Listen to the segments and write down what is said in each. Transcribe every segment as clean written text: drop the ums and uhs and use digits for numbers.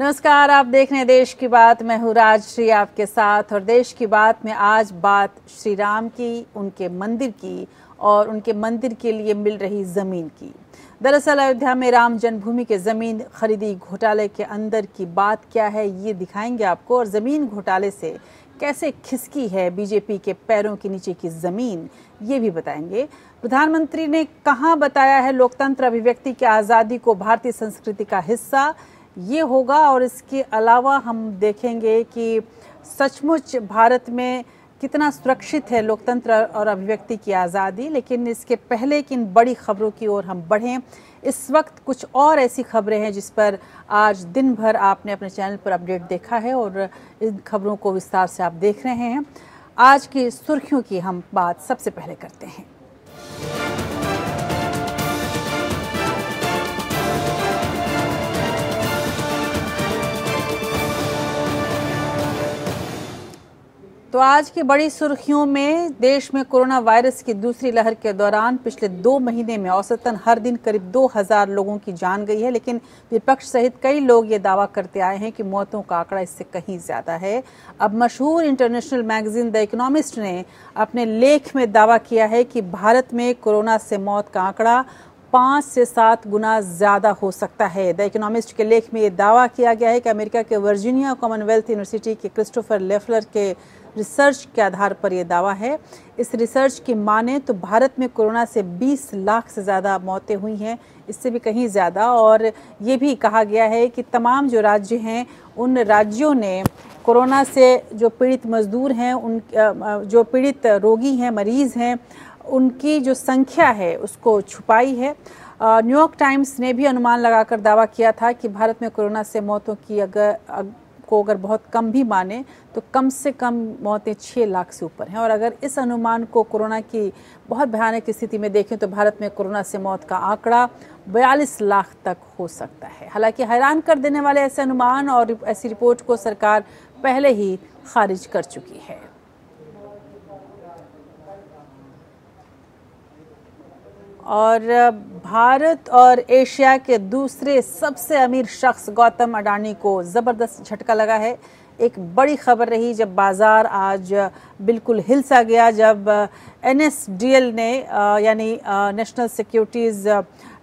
नमस्कार, आप देख रहे हैं देश की बात। मैं हूँ राजश्री आपके साथ। और देश की बात में आज बात श्री राम की, उनके मंदिर की और उनके मंदिर के लिए मिल रही जमीन की। दरअसल अयोध्या में राम जन्मभूमि के जमीन खरीदी घोटाले के अंदर की बात क्या है, ये दिखाएंगे आपको। और जमीन घोटाले से कैसे खिसकी है बीजेपी के पैरों के नीचे की जमीन, ये भी बताएंगे। प्रधानमंत्री ने कहाँ बताया है लोकतंत्र अभिव्यक्ति की आज़ादी को भारतीय संस्कृति का हिस्सा, ये होगा। और इसके अलावा हम देखेंगे कि सचमुच भारत में कितना सुरक्षित है लोकतंत्र और अभिव्यक्ति की आज़ादी। लेकिन इसके पहले कि इन बड़ी खबरों की ओर हम बढ़ें, इस वक्त कुछ और ऐसी खबरें हैं जिस पर आज दिन भर आपने अपने चैनल पर अपडेट देखा है और इन खबरों को विस्तार से आप देख रहे हैं। आज की सुर्खियों की हम बात सबसे पहले करते हैं। तो आज की बड़ी सुर्खियों में देश में कोरोना वायरस की दूसरी लहर के दौरान पिछले 2 महीने में औसतन हर दिन करीब 2000 लोगों की जान गई है। लेकिन विपक्ष सहित कई लोग ये दावा करते आए हैं कि मौतों का आंकड़ा इससे कहीं ज्यादा है। अब मशहूर इंटरनेशनल मैगजीन द इकोनॉमिस्ट ने अपने लेख में दावा किया है कि भारत में कोरोना से मौत का आंकड़ा 5 से 7 गुना ज्यादा हो सकता है। द इकोनॉमिस्ट के लेख में ये दावा किया गया है कि अमेरिका के वर्जीनिया कॉमनवेल्थ यूनिवर्सिटी के क्रिस्टोफर लेफलर के रिसर्च के आधार पर यह दावा है। इस रिसर्च की माने तो भारत में कोरोना से 20 लाख से ज़्यादा मौतें हुई हैं, इससे भी कहीं ज़्यादा। और ये भी कहा गया है कि तमाम जो राज्य हैं उन राज्यों ने कोरोना से जो पीड़ित मजदूर हैं, उन जो पीड़ित रोगी हैं, मरीज़ हैं, उनकी जो संख्या है उसको छुपाई है। न्यूयॉर्क टाइम्स ने भी अनुमान लगाकर दावा किया था कि भारत में कोरोना से मौतों की अगर बहुत कम भी माने तो कम से कम मौतें 6 लाख से ऊपर हैं। और अगर इस अनुमान को कोरोना की बहुत भयानक स्थिति में देखें तो भारत में कोरोना से मौत का आंकड़ा 42 लाख तक हो सकता है। हालांकि हैरान कर देने वाले ऐसे अनुमान और ऐसी रिपोर्ट को सरकार पहले ही खारिज कर चुकी है। और भारत और एशिया के दूसरे सबसे अमीर शख्स गौतम अडानी को ज़बरदस्त झटका लगा है। एक बड़ी खबर रही जब बाज़ार आज बिल्कुल हिल सा गया, जब NSDL ने यानी नेशनल सिक्योरिटीज़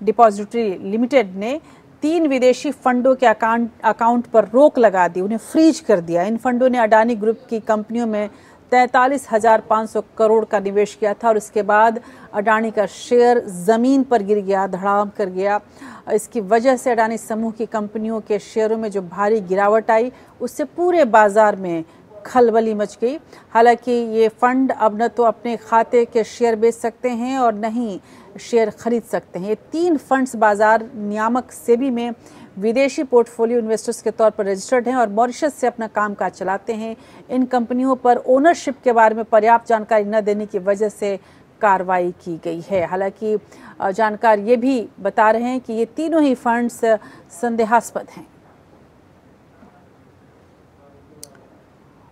डिपॉजिटरी लिमिटेड ने 3 विदेशी फंडों के अकाउंट पर रोक लगा दी, उन्हें फ्रीज कर दिया। इन फंडों ने अडानी ग्रुप की कंपनियों में 43,500 करोड़ का निवेश किया था और इसके बाद अडानी का शेयर ज़मीन पर गिर गया, धड़ाम कर गया। इसकी वजह से अडानी समूह की कंपनियों के शेयरों में जो भारी गिरावट आई, उससे पूरे बाजार में खलबली मच गई। हालांकि ये फंड अब न तो अपने खाते के शेयर बेच सकते हैं और न ही शेयर खरीद सकते हैं। ये 3 फंड्स बाजार नियामक सेबी में विदेशी पोर्टफोलियो इन्वेस्टर्स के तौर पर रजिस्टर्ड हैं और मॉरिशस से अपना कामकाज चलाते हैं। इन कंपनियों पर ओनरशिप के बारे में पर्याप्त जानकारी न देने की वजह से कार्रवाई की गई है। हालांकि जानकार ये भी बता रहे हैं कि ये तीनों ही फंड्स संदेहास्पद हैं।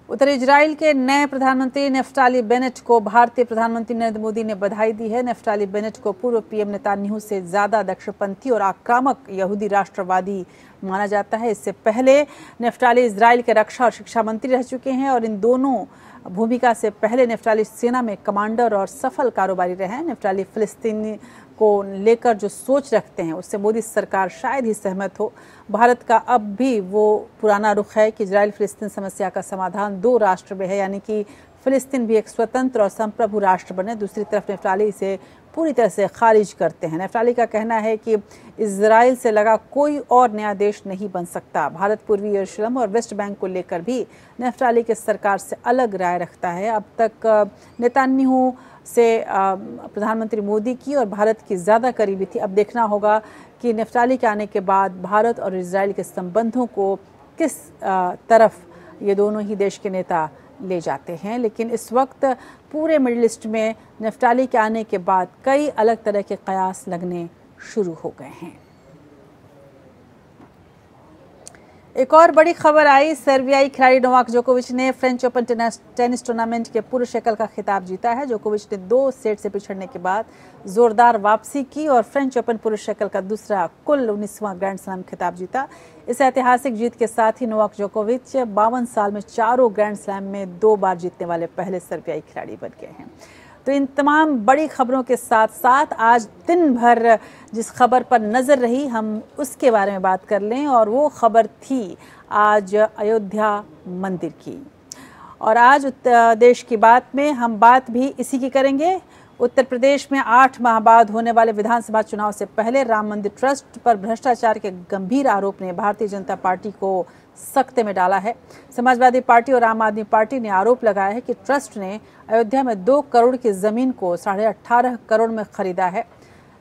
उधर इजराइल के नए प्रधानमंत्री नेफ्ताली बेनेट को भारतीय प्रधानमंत्री नरेंद्र मोदी ने बधाई दी है। नेफ्ताली बेनेट को पूर्व पीएम नेतान्याहू से ज्यादा दक्षिणपंथी और आक्रामक यहूदी राष्ट्रवादी माना जाता है। इससे पहले नेफ्ताली इजराइल के रक्षा और शिक्षा मंत्री रह चुके हैं और इन दोनों भूमिका से पहले नेफ्ताली सेना में कमांडर और सफल कारोबारी रहे हैं। नेफ्ताली फिलिस्तीन को लेकर जो सोच रखते हैं उससे मोदी सरकार शायद ही सहमत हो। भारत का अब भी वो पुराना रुख है कि इजराइल फिलिस्तीन समस्या का समाधान 2 राष्ट्र में है, यानी कि फिलिस्तीन भी एक स्वतंत्र और संप्रभु राष्ट्र बने। दूसरी तरफ नेफ्ताली इसे पूरी तरह से खारिज करते हैं। नेफ्ताली का कहना है कि इजराइल से लगा कोई और नया देश नहीं बन सकता। भारत पूर्वी यरूशलेम और वेस्ट बैंक को लेकर भी नेफ्ताली के सरकार से अलग राय रखता है। अब तक नेतान्याहू से प्रधानमंत्री मोदी की और भारत की ज़्यादा करीबी थी। अब देखना होगा कि नेफ्ताली के आने के बाद भारत और इजराइल के संबंधों को किस तरफ ये दोनों ही देश के नेता ले जाते हैं। लेकिन इस वक्त पूरे मिडिल ईस्ट में नेफ्ताली के आने के बाद कई अलग तरह के कयास लगने शुरू हो गए हैं। एक और बड़ी खबर आई। सर्बियाई खिलाड़ी नोवाक जोकोविच ने फ्रेंच ओपन टेनिस टूर्नामेंट के पुरुष एकल का खिताब जीता है। जोकोविच ने 2 सेट से पिछड़ने के बाद जोरदार वापसी की और फ्रेंच ओपन पुरुष एकल का दूसरा कुल 19वां ग्रैंड स्लैम खिताब जीता। इस ऐतिहासिक जीत के साथ ही नोवाक जोकोविच 52 साल में 4 ग्रैंड स्लैम में 2 बार जीतने वाले पहले सर्बियाई खिलाड़ी बन गए हैं। तो इन तमाम बड़ी खबरों के साथ साथ आज दिन भर जिस खबर पर नजर रही हम उसके बारे में बात कर लें, और वो खबर थी आज अयोध्या मंदिर की। और आज देश की बात में हम बात भी इसी की करेंगे। उत्तर प्रदेश में 8 माह बाद होने वाले विधानसभा चुनाव से पहले राम मंदिर ट्रस्ट पर भ्रष्टाचार के गंभीर आरोप ने भारतीय जनता पार्टी को सख्ते में डाला है। समाजवादी पार्टी और आम आदमी पार्टी ने आरोप लगाया है कि ट्रस्ट ने अयोध्या में 2 करोड़ की जमीन को 18.5 करोड़ में खरीदा है।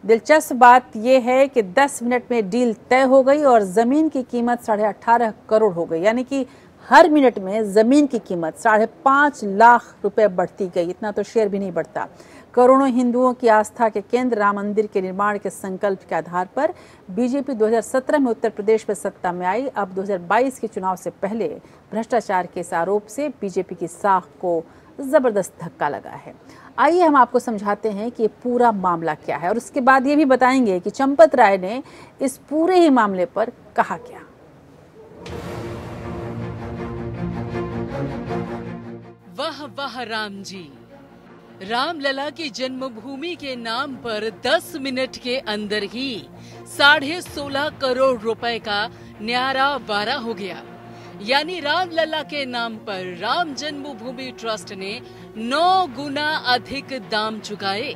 दिलचस्प बात यह है कि 10 मिनट में डील तय हो गई और जमीन की कीमत 18.5 करोड़ हो गई, यानी कि हर मिनट में जमीन की कीमत 5.5 लाख रुपए बढ़ती गई। इतना तो शेयर भी नहीं बढ़ता। करोड़ों हिंदुओं की आस्था के केंद्र राम मंदिर के निर्माण के संकल्प के आधार पर बीजेपी 2017 में उत्तर प्रदेश में सत्ता में आई। अब 2022 के चुनाव से पहले भ्रष्टाचार के इस आरोप से बीजेपी की साख को जबरदस्त धक्का लगा है। आइए हम आपको समझाते हैं कि ये पूरा मामला क्या है, और उसके बाद ये भी बताएंगे कि चंपत राय ने इस पूरे ही मामले पर कहा क्या। वाह वाह राम जी, रामलला की जन्मभूमि के नाम पर 10 मिनट के अंदर ही 16.5 करोड़ रुपए का न्यारा वारा हो गया। यानी रामलला के नाम पर राम जन्मभूमि ट्रस्ट ने 9 गुना अधिक दाम चुकाए।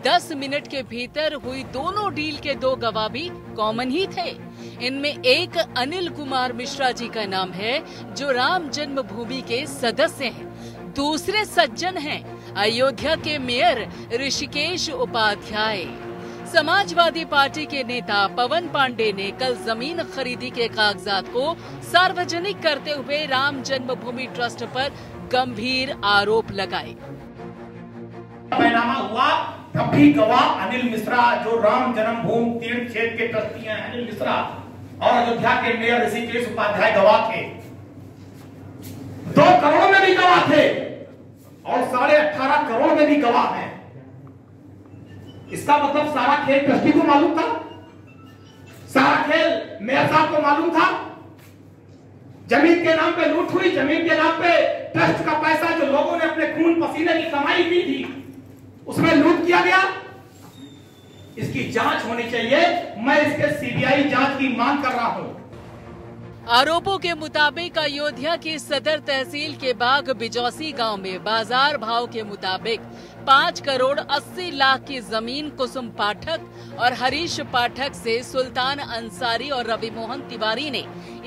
10 मिनट के भीतर हुई दोनों डील के 2 गवाह भी कॉमन ही थे। इनमें एक अनिल कुमार मिश्रा जी का नाम है जो राम जन्मभूमि के सदस्य हैं। दूसरे सज्जन हैं अयोध्या के मेयर ऋषिकेश उपाध्याय। समाजवादी पार्टी के नेता पवन पांडे ने कल जमीन खरीदी के कागजात को सार्वजनिक करते हुए राम जन्मभूमि ट्रस्ट पर गंभीर आरोप लगाए। बैनामा हुआ तब भी गवाह अनिल मिश्रा, जो राम जन्मभूमि तीर्थ क्षेत्र के ट्रस्टी हैं, अनिल मिश्रा, और अयोध्या के मेयर ऋषिकेश उपाध्याय गवाह थे। 2 करोड़ में भी गवाह थे और 18.5 करोड़ में भी गवाह हैं। इसका मतलब सारा खेल ट्रस्टी को मालूम था, सारा खेल मेयर साहब को मालूम था। जमीन के नाम पे लूट हुई, जमीन के नाम पे ट्रस्ट का पैसा जो लोगों ने अपने खून पसीने की कमाई की थी उसमें लूट किया गया। इसकी जांच होनी चाहिए। मैं इसके सीबीआई जांच की मांग कर रहा हूं। आरोपों के मुताबिक अयोध्या की सदर तहसील के बाग बिजौसी गांव में बाजार भाव के मुताबिक 5 करोड़ 80 लाख की जमीन कुसुम पाठक और हरीश पाठक से सुल्तान अंसारी और रवि मोहन तिवारी ने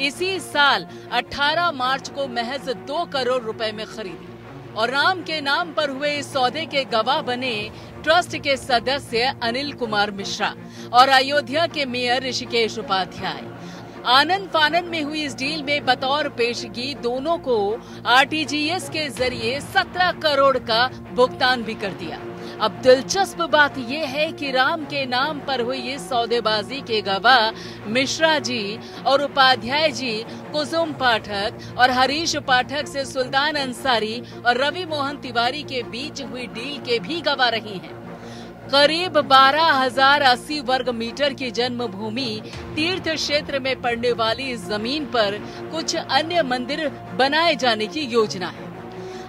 इसी साल 18 मार्च को महज 2 करोड़ रुपए में खरीदी। और राम के नाम पर हुए इस सौदे के गवाह बने ट्रस्ट के सदस्य अनिल कुमार मिश्रा और अयोध्या के मेयर ऋषिकेश उपाध्याय। आनंद फानन में हुई इस डील में बतौर पेशगी दोनों को आरटीजीएस के जरिए 17 करोड़ का भुगतान भी कर दिया। अब दिलचस्प बात यह है कि राम के नाम पर हुई ये सौदेबाजी के गवाह मिश्रा जी और उपाध्याय जी कुसुम पाठक और हरीश पाठक से सुल्तान अंसारी और रवि मोहन तिवारी के बीच हुई डील के भी गवाह रही हैं। करीब 12,080 वर्ग मीटर की जन्मभूमि तीर्थ क्षेत्र में पड़ने वाली इस जमीन पर कुछ अन्य मंदिर बनाए जाने की योजना है।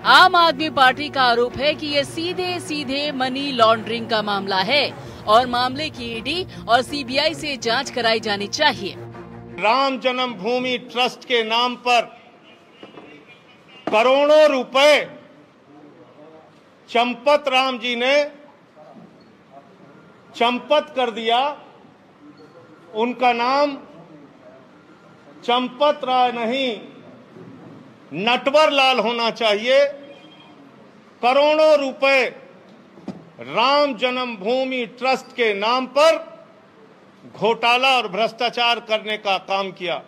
आम आदमी पार्टी का आरोप है कि ये सीधे सीधे मनी लॉन्ड्रिंग का मामला है और मामले की ईडी और सीबीआई से जांच कराई जानी चाहिए। राम जन्मभूमि ट्रस्ट के नाम पर करोड़ों रुपए चंपत राम जी ने चंपत कर दिया। उनका नाम चंपत राय नहीं नटवर लाल होना चाहिए। करोड़ों रुपए राम जन्मभूमि ट्रस्ट के नाम पर घोटाला और भ्रष्टाचार करने का काम किया।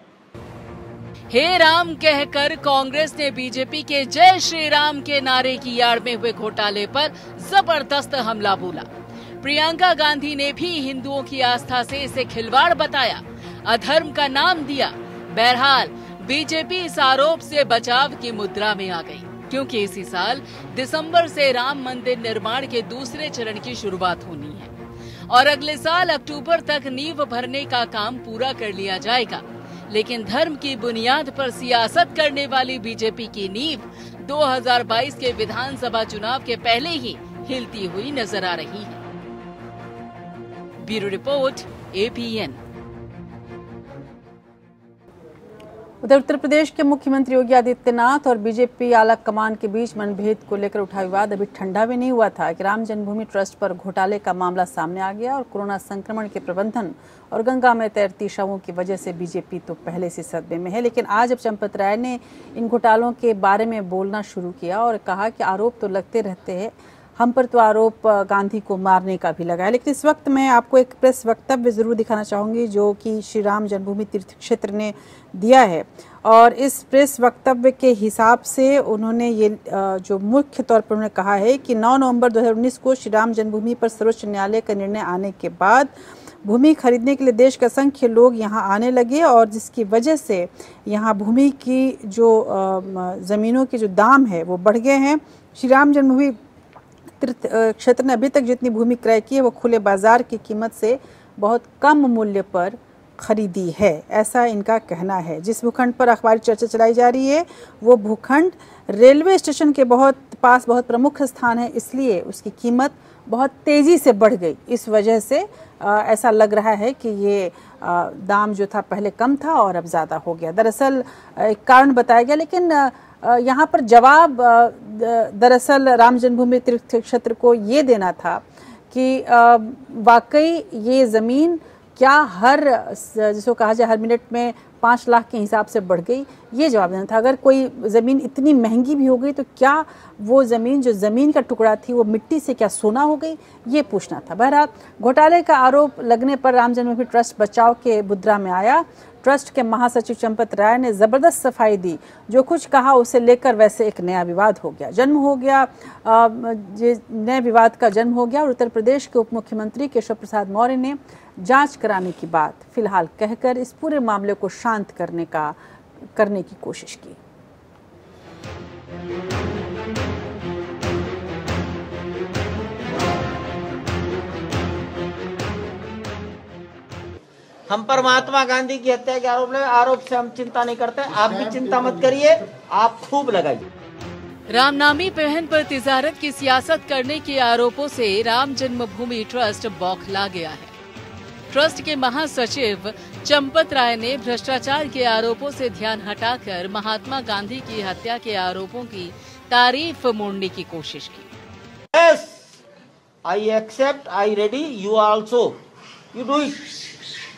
हे राम कहकर कांग्रेस ने बीजेपी के जय श्री राम के नारे की आड़ में हुए घोटाले पर जबरदस्त हमला बोला। प्रियंका गांधी ने भी हिंदुओं की आस्था से इसे खिलवाड़ बताया, अधर्म का नाम दिया। बहरहाल बीजेपी इस आरोप से बचाव की मुद्रा में आ गई, क्योंकि इसी साल दिसंबर से राम मंदिर निर्माण के दूसरे चरण की शुरुआत होनी है और अगले साल अक्टूबर तक नींव भरने का काम पूरा कर लिया जाएगा। लेकिन धर्म की बुनियाद पर सियासत करने वाली बीजेपी की नींव 2022 के विधानसभा चुनाव के पहले ही हिलती हुई नजर आ रही है। Bureau report, APN। उधर उत्तर प्रदेश के मुख्यमंत्री योगी आदित्यनाथ और बीजेपी आला कमान के बीच मनभेद को लेकर उठा विवाद अभी ठंडा भी नहीं हुआ था कि राम जन्मभूमि ट्रस्ट पर घोटाले का मामला सामने आ गया और कोरोना संक्रमण के प्रबंधन और गंगा में तैरती शवों की वजह से बीजेपी तो पहले से सदमे में है। लेकिन आज अब चंपत राय ने इन घोटालों के बारे में बोलना शुरू किया और कहा कि आरोप तो लगते रहते हैं, हम पर तो आरोप गांधी को मारने का भी लगा है। लेकिन इस वक्त मैं आपको एक प्रेस वक्तव्य जरूर दिखाना चाहूंगी जो कि श्री राम जन्मभूमि तीर्थ क्षेत्र ने दिया है और इस प्रेस वक्तव्य के हिसाब से उन्होंने ये जो मुख्य तौर पर उन्होंने कहा है कि 9 नवंबर 2019 को श्री राम जन्मभूमि पर सर्वोच्च न्यायालय का निर्णय आने के बाद भूमि खरीदने के लिए देश के असंख्य लोग यहाँ आने लगे और जिसकी वजह से यहाँ भूमि की जो ज़मीनों के जो दाम है वो बढ़ गए हैं। श्री राम जन्मभूमि तीर्थ क्षेत्र ने अभी तक जितनी भूमि क्रय की है वो खुले बाजार की कीमत से बहुत कम मूल्य पर खरीदी है, ऐसा इनका कहना है। जिस भूखंड पर अखबारी चर्चा चलाई जा रही है वो भूखंड रेलवे स्टेशन के पास बहुत प्रमुख स्थान है, इसलिए उसकी कीमत बहुत तेज़ी से बढ़ गई। इस वजह से ऐसा लग रहा है कि ये दाम जो था पहले कम था और अब ज़्यादा हो गया। दरअसल एक कारण बताया गया, लेकिन यहाँ पर जवाब दरअसल राम जन्मभूमि तीर्थ क्षेत्र को ये देना था कि वाकई ये ज़मीन क्या जिसको कहा जाए हर मिनट में 5 लाख के हिसाब से बढ़ गई, ये जवाब देना था। अगर कोई ज़मीन इतनी महंगी भी हो गई तो क्या वो ज़मीन जो ज़मीन का टुकड़ा थी वो मिट्टी से क्या सोना हो गई, ये पूछना था। बहरहाल घोटाले का आरोप लगने पर राम जन्मभूमि ट्रस्ट बचाव के मुद्रा में आया। ट्रस्ट के महासचिव चंपत राय ने ज़बरदस्त सफाई दी, जो कुछ कहा उसे लेकर वैसे एक नया विवाद हो गया, नए विवाद का जन्म हो गया और उत्तर प्रदेश के उप मुख्यमंत्री केशव प्रसाद मौर्य ने जांच कराने की बात फिलहाल कहकर इस पूरे मामले को शांत करने की कोशिश की। हम पर महात्मा गांधी की हत्या के आरोप से हम चिंता नहीं करते। आप भी चिंता मत करिए, आप खूब लगाइए। रामनामी बहन पर तिजारत की सियासत करने के आरोपों से राम जन्मभूमि ट्रस्ट बौखला गया है। ट्रस्ट के महासचिव चंपत राय ने भ्रष्टाचार के आरोपों से ध्यान हटाकर महात्मा गांधी की हत्या के आरोपों की तारीफ मोड़ने की कोशिश की। Yes, I accept, I ready, you also, you do it.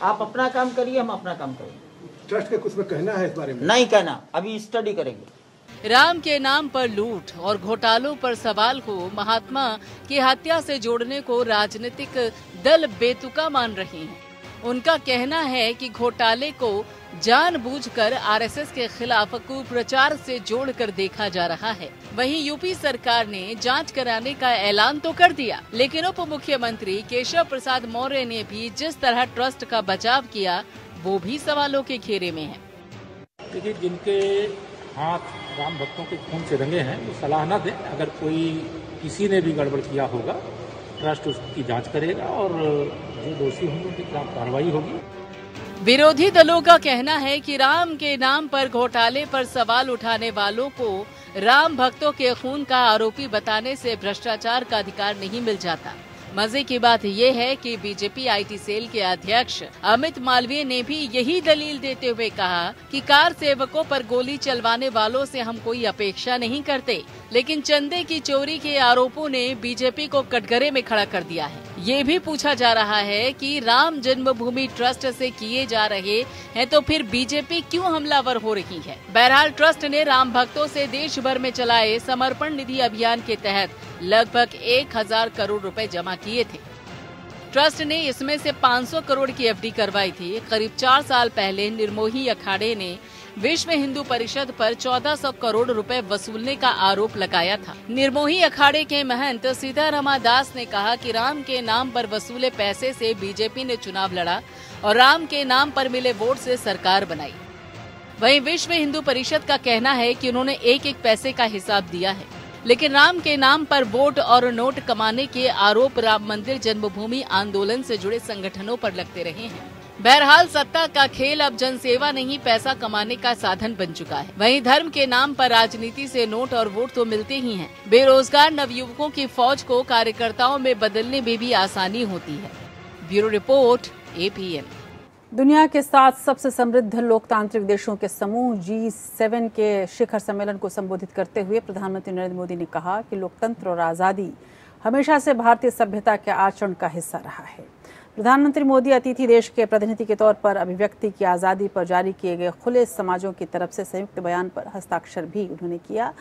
आप अपना काम करिए, हम अपना काम करेंगे। ट्रस्ट का कुछ में कहना है इस बारे में? नहीं कहना, अभी स्टडी करेंगे। राम के नाम पर लूट और घोटालों पर सवाल को महात्मा की हत्या से जोड़ने को राजनीतिक दल बेतुका मान रहे हैं। उनका कहना है कि घोटाले को जानबूझकर आरएसएस के खिलाफ कुप्रचार से जोड़कर देखा जा रहा है। वहीं यूपी सरकार ने जांच कराने का ऐलान तो कर दिया, लेकिन उप मुख्यमंत्री केशव प्रसाद मौर्य ने भी जिस तरह ट्रस्ट का बचाव किया वो भी सवालों के घेरे में है। देखिए, जिनके हाथ राम भक्तों के खून से रंगे हैं वो सलाह न दे। अगर कोई किसी ने भी गड़बड़ किया होगा, ट्रस्ट उसकी जांच करेगा और जो दोषी होंगे उनके खिलाफ कार्रवाई होगी। विरोधी दलों का कहना है कि राम के नाम पर घोटाले पर सवाल उठाने वालों को राम भक्तों के खून का आरोपी बताने से भ्रष्टाचार का अधिकार नहीं मिल जाता। मजे की बात यह है कि बीजेपी आईटी सेल के अध्यक्ष अमित मालवीय ने भी यही दलील देते हुए कहा कि कार सेवकों पर गोली चलवाने वालों से हम कोई अपेक्षा नहीं करते, लेकिन चंदे की चोरी के आरोपों ने बीजेपी को कटघरे में खड़ा कर दिया है। ये भी पूछा जा रहा है कि राम जन्मभूमि ट्रस्ट से किए जा रहे हैं तो फिर बीजेपी क्यों हमलावर हो रही है। बहरहाल ट्रस्ट ने राम भक्तों से देश भर में चलाए समर्पण निधि अभियान के तहत लगभग 1000 करोड़ रुपए जमा किए थे। ट्रस्ट ने इसमें से 500 करोड़ की एफडी करवाई थी। करीब 4 साल पहले निर्मोही अखाड़े ने विश्व हिंदू परिषद पर 1400 करोड़ रुपए वसूलने का आरोप लगाया था। निर्मोही अखाड़े के महंत सीतारामा दास ने कहा कि राम के नाम पर वसूले पैसे से बीजेपी ने चुनाव लड़ा और राम के नाम पर मिले वोट से सरकार बनाई। वहीं विश्व हिंदू परिषद का कहना है कि उन्होंने एक एक पैसे का हिसाब दिया है, लेकिन राम के नाम पर वोट और नोट कमाने के आरोप राम मंदिर जन्मभूमि आंदोलन से जुड़े संगठनों पर लगते रहे हैं। बहरहाल सत्ता का खेल अब जनसेवा नहीं पैसा कमाने का साधन बन चुका है। वहीं धर्म के नाम पर राजनीति से नोट और वोट तो मिलते ही हैं। बेरोजगार नवयुवकों की फौज को कार्यकर्ताओं में बदलने में भी आसानी होती है। Bureau report, APN। दुनिया के 7 सबसे समृद्ध लोकतांत्रिक देशों के समूह G7 के शिखर सम्मेलन को संबोधित करते हुए प्रधानमंत्री नरेंद्र मोदी ने कहा कि लोकतंत्र और आज़ादी हमेशा से भारतीय सभ्यता के आचरण का हिस्सा रहा है। प्रधानमंत्री मोदी अतिथि देश के प्रतिनिधि के तौर पर अभिव्यक्ति की आज़ादी पर जारी किए गए खुले समाजों की तरफ से संयुक्त बयान पर हस्ताक्षर भी उन्होंने किया।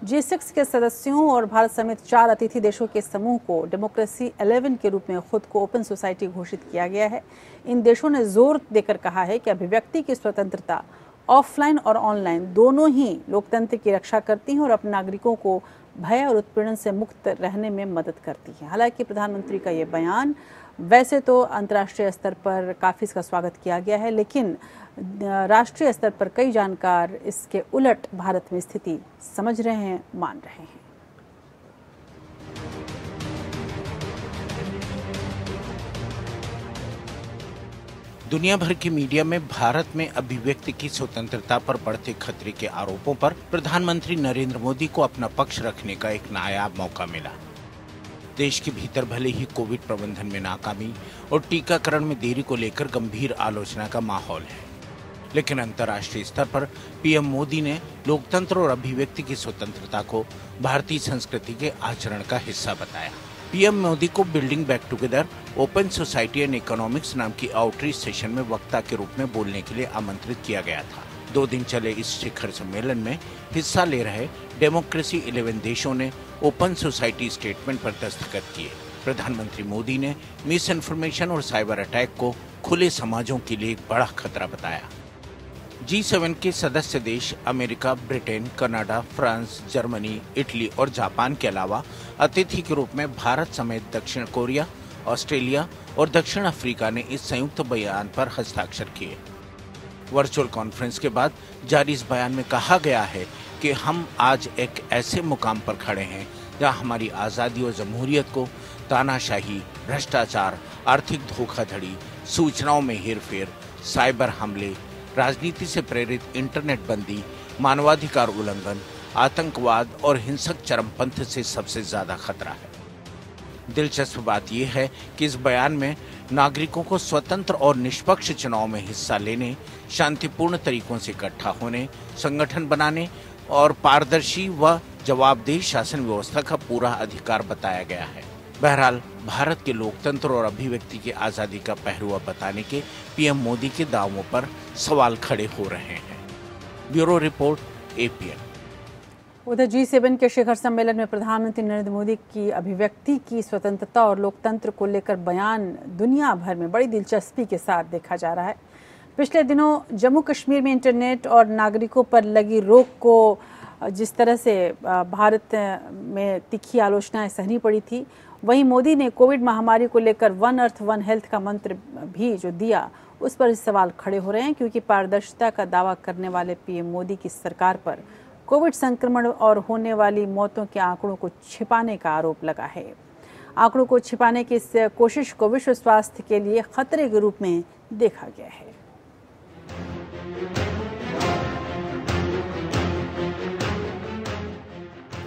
G6 के सदस्यों और भारत समेत 4 अतिथि देशों के समूह को डेमोक्रेसी 11 के रूप में खुद को ओपन सोसाइटी घोषित किया गया है। इन देशों ने जोर देकर कहा है कि अभिव्यक्ति की स्वतंत्रता ऑफलाइन और ऑनलाइन दोनों ही लोकतंत्र की रक्षा करती हैं और अपने नागरिकों को भय और उत्पीड़न से मुक्त रहने में मदद करती है। हालांकि प्रधानमंत्री का ये बयान वैसे तो अंतर्राष्ट्रीय स्तर पर काफ़ी इसका स्वागत किया गया है, लेकिन राष्ट्रीय स्तर पर कई जानकार इसके उलट भारत में स्थिति समझ रहे हैं, मान रहे हैं। दुनिया भर के मीडिया में भारत में अभिव्यक्ति की स्वतंत्रता पर बढ़ते खतरे के आरोपों पर प्रधानमंत्री नरेंद्र मोदी को अपना पक्ष रखने का एक नायाब मौका मिला। देश के भीतर भले ही कोविड प्रबंधन में नाकामी और टीकाकरण में देरी को लेकर गंभीर आलोचना का माहौल है, लेकिन अंतर्राष्ट्रीय स्तर पर पीएम मोदी ने लोकतंत्र और अभिव्यक्ति की स्वतंत्रता को भारतीय संस्कृति के आचरण का हिस्सा बताया। पीएम मोदी को building back together open society and economics नाम की आउटरीच सेशन में वक्ता के रूप में बोलने के लिए आमंत्रित किया गया था। 2 दिन चले इस शिखर सम्मेलन में हिस्सा ले रहे डेमोक्रेसी 11 देशों ने ओपन सोसाइटी स्टेटमेंट पर दस्तखत किए। प्रधानमंत्री मोदी ने मिस इन्फॉर्मेशन और साइबर अटैक को खुले समाजों के लिए एक बड़ा खतरा बताया। G7 के सदस्य देश America, Britain, Canada, France, Germany, Italy और जापान के अलावा अतिथि के रूप में भारत समेत दक्षिण कोरिया, ऑस्ट्रेलिया और दक्षिण अफ्रीका ने इस संयुक्त बयान पर हस्ताक्षर किए। वर्चुअल कॉन्फ्रेंस के बाद जारी इस बयान में कहा गया है कि हम आज एक ऐसे मुकाम पर खड़े हैं जहां हमारी आज़ादी और जमहूरियत को तानाशाही, भ्रष्टाचार, आर्थिक धोखाधड़ी, सूचनाओं में हेरफेर, साइबर हमले, राजनीति से प्रेरित इंटरनेट बंदी, मानवाधिकार उल्लंघन, आतंकवाद और हिंसक चरमपंथ से सबसे ज्यादा खतरा है। दिलचस्प बात यह है कि इस बयान में नागरिकों को स्वतंत्र और निष्पक्ष चुनाव में हिस्सा लेने, शांतिपूर्ण तरीकों से इकट्ठा होने, संगठन बनाने और पारदर्शी व जवाबदेह शासन व्यवस्था का पूरा अधिकार बताया गया है। बहरहाल भारत के लोकतंत्र और अभिव्यक्ति की आजादी का पहलुआ बताने के पीएम मोदी के दावों पर सवाल खड़े हो रहे हैं। Bureau report, APN। उधर G7 के शिखर सम्मेलन में प्रधानमंत्री नरेंद्र मोदी की अभिव्यक्ति की स्वतंत्रता और लोकतंत्र को लेकर बयान दुनिया भर में बड़ी दिलचस्पी के साथ देखा जा रहा है। पिछले दिनों जम्मू कश्मीर में इंटरनेट और नागरिकों पर लगी रोक को जिस तरह से भारत में तीखी आलोचनाएं सहनी पड़ी थी, वहीं मोदी ने कोविड महामारी को लेकर वन अर्थ वन हेल्थ का मंत्र भी जो दिया, उस पर सवाल खड़े हो रहे हैं, क्योंकि पारदर्शिता का दावा करने वाले पीएम मोदी की सरकार पर कोविड संक्रमण और होने वाली मौतों के आंकड़ों को छिपाने का आरोप लगा है। आंकड़ों को छिपाने की इस कोशिश को विश्व स्वास्थ्य के लिए खतरे के रूप में देखा गया है।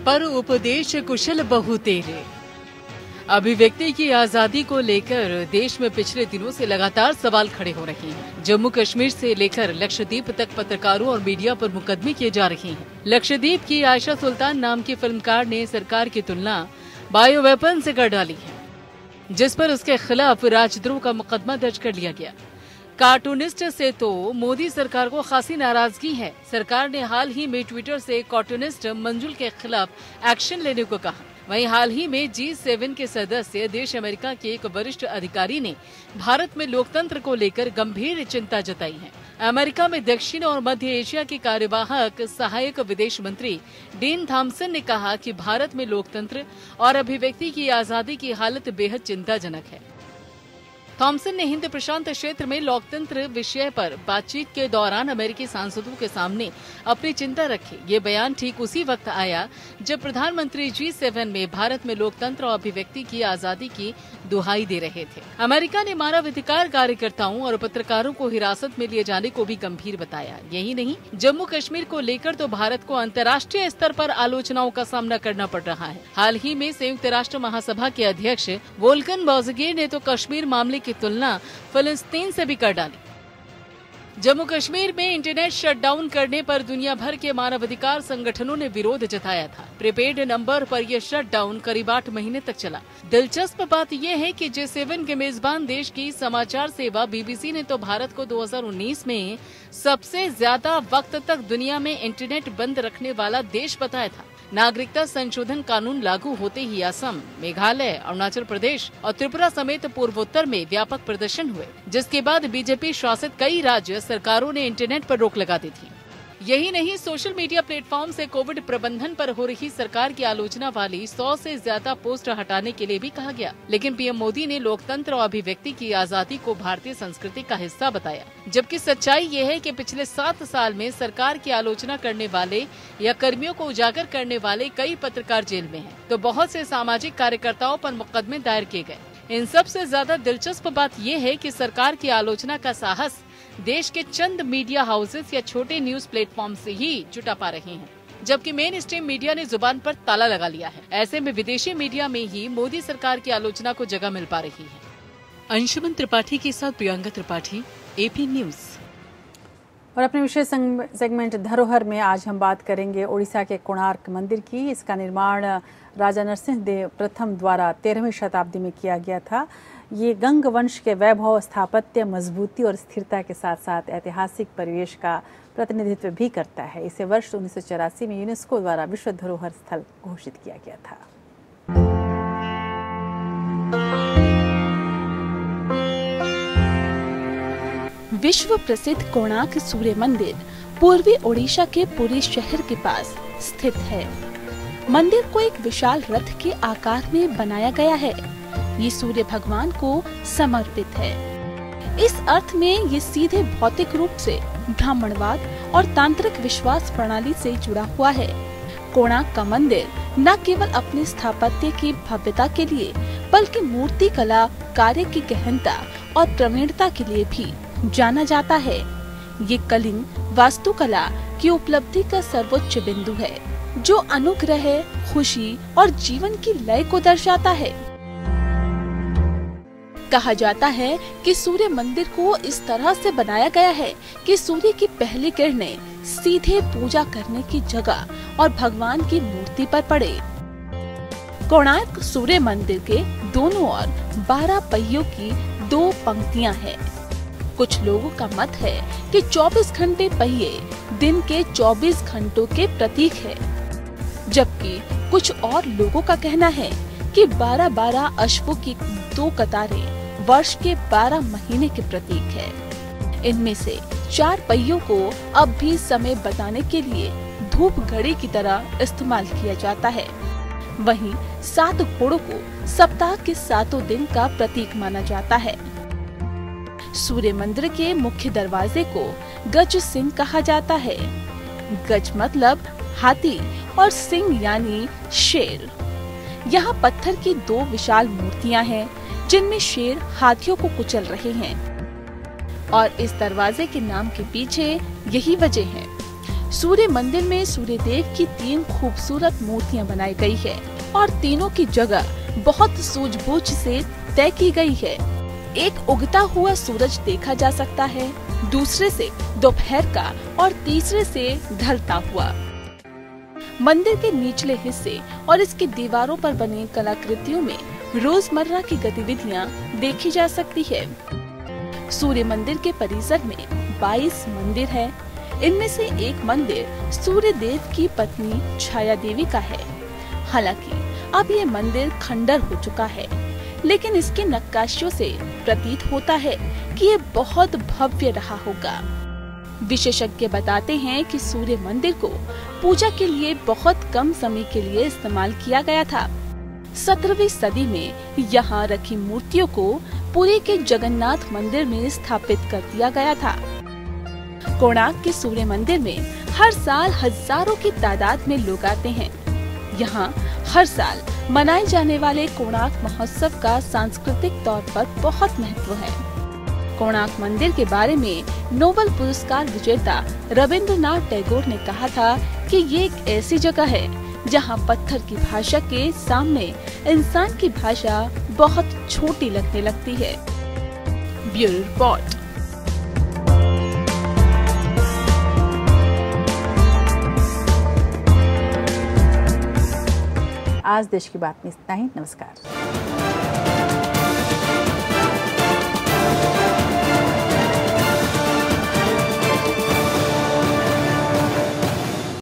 पर उपदेश कुशल बहु तेरे। अभिव्यक्ति की आजादी को लेकर देश में पिछले दिनों से लगातार सवाल खड़े हो रहे हैं। जम्मू कश्मीर से लेकर लक्षद्वीप तक पत्रकारों और मीडिया पर मुकदमे किए जा रहे हैं। लक्षद्वीप की आयशा सुल्तान नाम की फिल्मकार ने सरकार की तुलना बायो वेपन से कर डाली है, जिस पर उसके खिलाफ राजद्रोह का मुकदमा दर्ज कर लिया गया। कार्टूनिस्ट से तो मोदी सरकार को खासी नाराजगी है। सरकार ने हाल ही में ट्विटर से कार्टूनिस्ट मंजुल के खिलाफ एक्शन लेने को कहा। वहीं हाल ही में G7 के सदस्य देश अमेरिका के एक वरिष्ठ अधिकारी ने भारत में लोकतंत्र को लेकर गंभीर चिंता जताई है। अमेरिका में दक्षिण और मध्य एशिया के कार्यवाहक सहायक विदेश मंत्री डीन थॉम्सन ने कहा कि भारत में लोकतंत्र और अभिव्यक्ति की आजादी की हालत बेहद चिंताजनक है। थॉमसन ने हिंद प्रशांत क्षेत्र में लोकतंत्र विषय पर बातचीत के दौरान अमेरिकी सांसदों के सामने अपनी चिंता रखी। ये बयान ठीक उसी वक्त आया जब प्रधानमंत्री G7 में भारत में लोकतंत्र और अभिव्यक्ति की आजादी की दुहाई दे रहे थे। अमेरिका ने मानवाधिकार कार्यकर्ताओं और पत्रकारों को हिरासत में लिए जाने को भी गंभीर बताया। यही नहीं, जम्मू कश्मीर को लेकर तो भारत को अंतर्राष्ट्रीय स्तर पर आलोचनाओं का सामना करना पड़ रहा है। हाल ही में संयुक्त राष्ट्र महासभा के अध्यक्ष वोल्कन बोज़गीर ने तो कश्मीर मामले की तुलना फिलिस्तीन से भी कर डाली। जम्मू कश्मीर में इंटरनेट शटडाउन करने पर दुनिया भर के मानवाधिकार संगठनों ने विरोध जताया था। प्रीपेड नंबर पर यह शटडाउन करीब 8 महीने तक चला। दिलचस्प बात यह है कि G7 के मेजबान देश की समाचार सेवा BBC ने तो भारत को 2019 में सबसे ज्यादा वक्त तक दुनिया में इंटरनेट बंद रखने वाला देश बताया था। नागरिकता संशोधन कानून लागू होते ही असम, मेघालय, अरुणाचल प्रदेश और त्रिपुरा समेत पूर्वोत्तर में व्यापक प्रदर्शन हुए, जिसके बाद बीजेपी शासित कई राज्य सरकारों ने इंटरनेट पर रोक लगा दी थी। यही नहीं, सोशल मीडिया प्लेटफॉर्म से कोविड प्रबंधन पर हो रही सरकार की आलोचना वाली 100 से ज्यादा पोस्ट हटाने के लिए भी कहा गया। लेकिन पीएम मोदी ने लोकतंत्र और अभिव्यक्ति की आजादी को भारतीय संस्कृति का हिस्सा बताया। जबकि सच्चाई ये है कि पिछले 7 साल में सरकार की आलोचना करने वाले या कर्मियों को उजागर करने वाले कई पत्रकार जेल में हैं, तो बहुत से सामाजिक कार्यकर्ताओं पर मुकदमे दायर किए गए। इन सब से ज्यादा दिलचस्प बात यह है कि सरकार की आलोचना का साहस देश के चंद मीडिया हाउसेस या छोटे न्यूज प्लेटफॉर्म से ही जुटा पा रहे हैं, जबकि मेन स्ट्रीम मीडिया ने जुबान पर ताला लगा लिया है। ऐसे में विदेशी मीडिया में ही मोदी सरकार की आलोचना को जगह मिल पा रही है। अंशुमन त्रिपाठी के साथ प्रियंका त्रिपाठी, AP न्यूज। और अपने विशेष सेगमेंट धरोहर में आज हम बात करेंगे उड़ीसा के कोणार्क मंदिर की। इसका निर्माण राजा नरसिंह देव प्रथम द्वारा 13वीं शताब्दी में किया गया था। ये गंग वंश के वैभव, स्थापत्य, मजबूती और स्थिरता के साथ साथ ऐतिहासिक परिवेश का प्रतिनिधित्व भी करता है। इसे वर्ष 1984 में यूनेस्को द्वारा विश्व धरोहर स्थल घोषित किया गया था। विश्व प्रसिद्ध कोणार्क सूर्य मंदिर पूर्वी ओडिशा के पुरी शहर के पास स्थित है। मंदिर को एक विशाल रथ के आकार में बनाया गया है। ये सूर्य भगवान को समर्पित है। इस अर्थ में ये सीधे भौतिक रूप से ब्राह्मणवाद और तांत्रिक विश्वास प्रणाली से जुड़ा हुआ है। कोणार्क का मंदिर न केवल अपने स्थापत्य की भव्यता के लिए बल्कि मूर्ति कला, कार्य की गहनता और प्रवीणता के लिए भी जाना जाता है। ये कलिंग वास्तुकला की उपलब्धि का सर्वोच्च बिंदु है, जो अनुग्रह, खुशी और जीवन की लय को दर्शाता है। कहा जाता है कि सूर्य मंदिर को इस तरह से बनाया गया है कि सूर्य की पहली किरणें सीधे पूजा करने की जगह और भगवान की मूर्ति पर पड़े। कोणार्क सूर्य मंदिर के दोनों ओर 12 पहियों की 2 पंक्तियां हैं। कुछ लोगों का मत है कि 24 घंटे पहिए दिन के 24 घंटों के प्रतीक है, जबकि कुछ और लोगों का कहना है कि 12-12 अश्वों की 2 कतारें वर्ष के 12 महीने के प्रतीक है। इनमें से 4 पहियों को अब भी समय बताने के लिए धूप घड़ी की तरह इस्तेमाल किया जाता है। वहीं 7 घोड़ों को सप्ताह के 7 दिन का प्रतीक माना जाता है। सूर्य मंदिर के मुख्य दरवाजे को गज सिंह कहा जाता है। गज मतलब हाथी और सिंह यानी शेर। यहाँ पत्थर की 2 विशाल मूर्तियाँ हैं, जिनमें शेर हाथियों को कुचल रहे हैं, और इस दरवाजे के नाम के पीछे यही वजह है। सूर्य मंदिर में सूर्य देव की 3 खूबसूरत मूर्तियां बनाई गई है और तीनों की जगह बहुत सूझबूझ से तय की गई है। एक उगता हुआ सूरज देखा जा सकता है, दूसरे से दोपहर का और तीसरे से ढलता हुआ। मंदिर के निचले हिस्से और इसकी दीवारों पर बनी कलाकृतियों में रोजमर्रा की गतिविधियां देखी जा सकती है। सूर्य मंदिर के परिसर में 22 मंदिर है। इनमें से एक मंदिर सूर्य देव की पत्नी छाया देवी का है। हालांकि अब ये मंदिर खंडर हो चुका है, लेकिन इसकी नक्काशियों से प्रतीत होता है कि ये बहुत भव्य रहा होगा। विशेषज्ञ बताते हैं कि सूर्य मंदिर को पूजा के लिए बहुत कम समय के लिए इस्तेमाल किया गया था। 17वीं सदी में यहाँ रखी मूर्तियों को पुरी के जगन्नाथ मंदिर में स्थापित कर दिया गया था। कोणार्क के सूर्य मंदिर में हर साल हजारों की तादाद में लोग आते हैं। यहाँ हर साल मनाए जाने वाले कोणार्क महोत्सव का सांस्कृतिक तौर पर बहुत महत्व है। कोणार्क मंदिर के बारे में नोबेल पुरस्कार विजेता रविंद्रनाथ टैगोर ने कहा था कि ये एक ऐसी जगह है जहाँ पत्थर की भाषा के सामने इंसान की भाषा बहुत छोटी लगने लगती है। Bureau report. आज देश की बात में इतना ही। नमस्कार।